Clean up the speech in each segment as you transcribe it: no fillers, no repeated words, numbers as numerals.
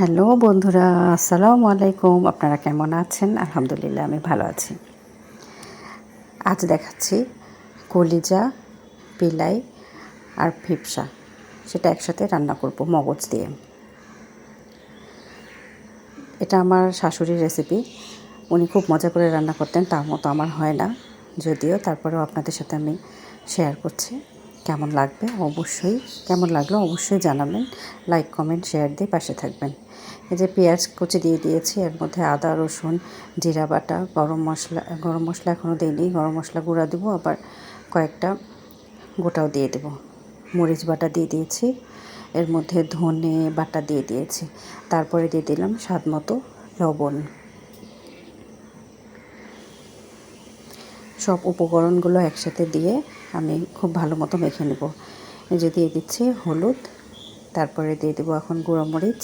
Hello বন্ধুরা, আসসালামু আলাইকুম। আপনারা কেমন আছেন? আলহামদুলিল্লাহ আমি ভালো আছি। আজ দেখাচ্ছি কলিজা, পিলাই আর ফিপসা, সেটা একসাথে রান্না করব মগজ দিয়ে। এটা আমার শাশুড়ির রেসিপি। উনি খুব মজা করে রান্না করতেন, তার মতো আমার হয় না যদিও, তারপরেও আপনাদের সাথে আমি শেয়ার করছি। কেমন লাগলো অবশ্যই জানাবেন। লাইক, কমেন্ট, শেয়ার দিয়ে পাশে থাকবেন। এই যে পেঁয়াজ কুচি দিয়ে দিয়েছি, এর মধ্যে আদা, রসুন, জিরা বাটা, গরম মশলা এখনও দিইনি। গরম মশলা গুঁড়া দেবো, আবার কয়েকটা গোটাও দিয়ে দেব। মরিচ বাটা দিয়ে দিয়েছি, এর মধ্যে ধনে বাটা দিয়ে দিয়েছি। তারপরে দিয়ে দিলাম স্বাদ মতো লবণ। সব উপকরণগুলো একসাথে দিয়ে আমি খুব ভালো মতো মেখে নেব। এই যে দিয়ে দিচ্ছি হলুদ, তারপরে দিয়ে দেবো এখন গুঁড়ো মরিচ।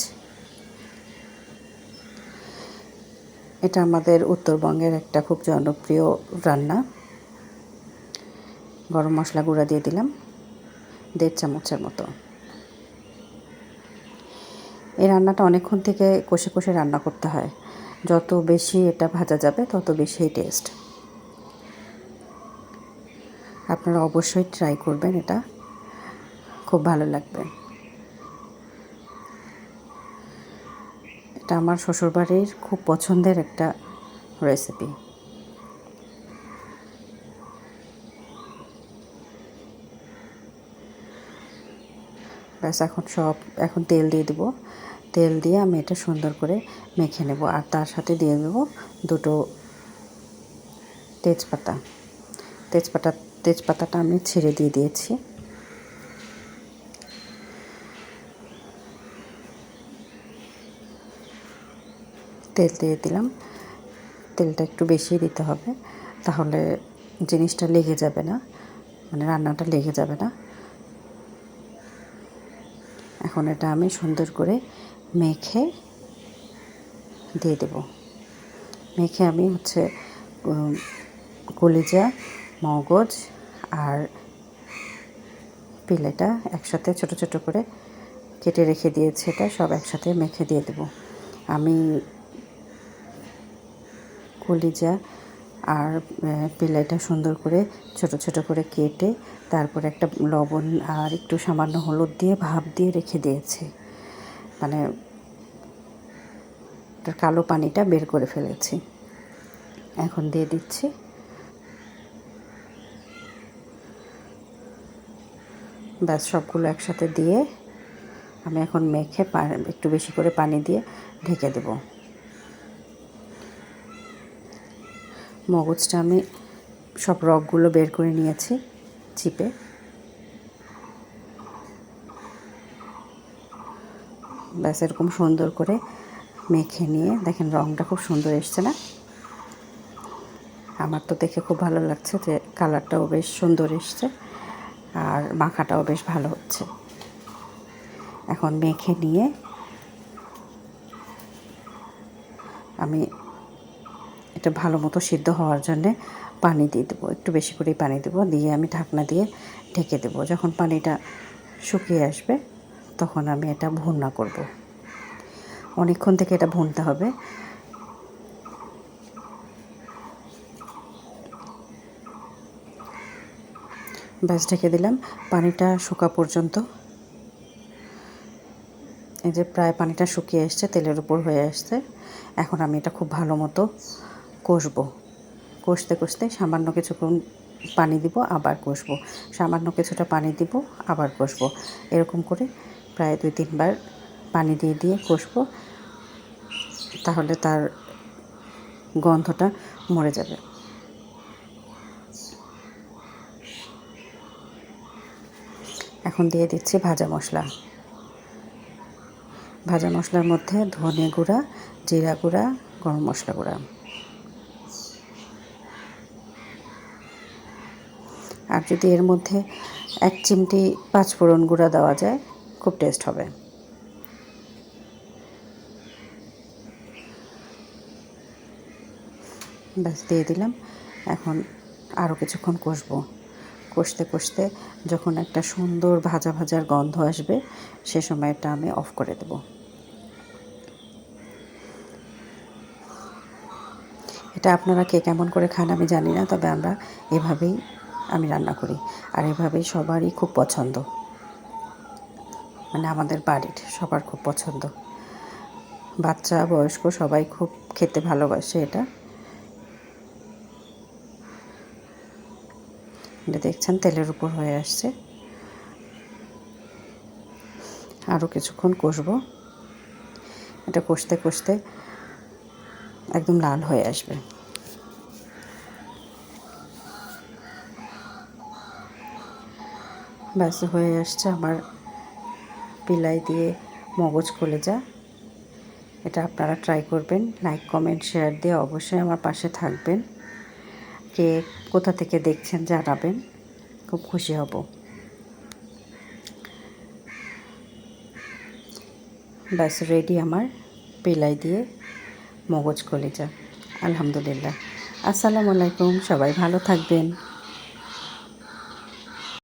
এটা আমাদের উত্তরবঙ্গের একটা খুব জনপ্রিয় রান্না। গরম মশলা গুঁড়া দিয়ে দিলাম 1.5 চামচের মতো। এই রান্নাটা অনেকক্ষণ থেকে কষে কষে রান্না করতে হয়। যত বেশি এটা ভাজা যাবে তত বেশি টেস্ট। আপনারা অবশ্যই ট্রাই করবেন, এটা খুব ভালো লাগবে। এটা আমার শ্বশুরবাড়ির খুব পছন্দের একটা রেসিপি। ব্যাস এখন তেল দিয়ে দেবো। তেল দিয়ে আমি এটা সুন্দর করে মেখে নেব, আর তার সাথে দিয়ে দেবো 2টো তেজপাতাটা আমি ছিঁড়ে দিয়ে দিয়েছি। তেল দিয়ে দিলাম। তেলটা একটু বেশি দিতে হবে, তাহলে জিনিসটা লেগে যাবে না, মানে রান্নাটা লেগে যাবে না। এখন এটা আমি সুন্দর করে মেখে দিয়ে দেব। মেখে আমি কলিজা, মগজ আর পিলেটা একসাথে ছোট ছোট করে কেটে রেখে দিয়েছি, এটা সব একসাথে মেখে দিয়ে দেব। আমি কলিজা আর পিলাইটা সুন্দর করে ছোট ছোট করে কেটে তারপরে একটা লবণ আর একটু সামান্য হলুদ দিয়ে ভাপ দিয়ে রেখে দিয়েছি, মানে তার কালো পানিটা বের করে ফেলেছি। এখন দিয়ে দিচ্ছি। ব্যাস সবগুলো একসাথে দিয়ে আমি এখন মেখে একটু বেশি করে পানি দিয়ে ঢেকে দেব। মগজটা আমি সব রগগুলো বের করে নিয়েছি চিপে। ব্যাস এরকম সুন্দর করে মেখে নিয়ে দেখেন রঙটা খুব সুন্দর এসছে না? আমার তো দেখে খুব ভালো লাগছে যে কালারটাও বেশ সুন্দর এসছে আর মাখাটাও বেশ ভালো হচ্ছে। এখন মেখে নিয়ে আমি এটা ভালো মতো সিদ্ধ হওয়ার জন্যে পানি দিয়ে দেবো, একটু বেশি করেই পানি দেবো, দিয়ে আমি ঢাকনা দিয়ে ঢেকে দেবো। যখন পানিটা শুকিয়ে আসবে তখন আমি এটা ভুনা করব। অনেকক্ষণ থেকে এটা ভুনতে হবে। ব্যাস ঢেকে দিলাম পানিটা শুকা পর্যন্ত। এই যে প্রায় পানিটা শুকিয়ে এসছে, তেলের উপর হয়ে আসছে। এখন আমি এটা খুব ভালো মতো কষবো। কষতে কষতে সামান্য কিছুক্ষণ পানি দিব, আবার কষবো, সামান্য কিছুটা পানি দিব, আবার কষবো, এরকম করে প্রায় 2-3 বার পানি দিয়ে দিয়ে কষবো, তাহলে তার গন্ধটা মরে যাবে। এখন দিয়ে দিচ্ছি ভাজা মশলা। ভাজা মশলার মধ্যে ধনে গুঁড়া, জিরা গুঁড়া, গরম মশলা গুঁড়া। আর যদি এর মধ্যে 1 চিমটি 5 ফোড়ন গুঁড়া দেওয়া যায় খুব টেস্ট হবে। ব্যাস দিয়ে দিলাম। এখন আরও কিছুক্ষণ কষবো। কষতে কষতে যখন একটা সুন্দর ভাজা ভাজার গন্ধ আসবে সে সময়টা আমি অফ করে দেব। এটা আপনারা কে কেমন করে খান আমি জানি না, তবে এভাবেই আমি রান্না করি, আর এভাবেই সবারই খুব পছন্দ, মানে আমাদের বাড়ির সবার খুব পছন্দ, বাচ্চা বয়স্ক সবাই খুব খেতে ভালোবাসে এটা। এটা দেখছেন তেলের উপর হয়ে আসছে, আরও কিছুক্ষণ কষবো। এটা কষতে কষতে একদম লাল হয়ে আসবে। ব্যাস হয়ে আসছে আমার পিলাই দিয়ে মগজ কলেজা। এটা আপনারা ট্রাই করবেন, লাইক কমেন্ট শেয়ার দিয়ে অবশ্যই আমার পাশে থাকবেন। কে কোথা থেকে দেখছেন জানাবেন, খুব খুশি হব। ব্যাস রেডি আমার পিলাই দিয়ে মগজ কলেজা। আলহামদুলিল্লাহ। আসসালামু আলাইকুম, সবাই ভালো থাকবেন।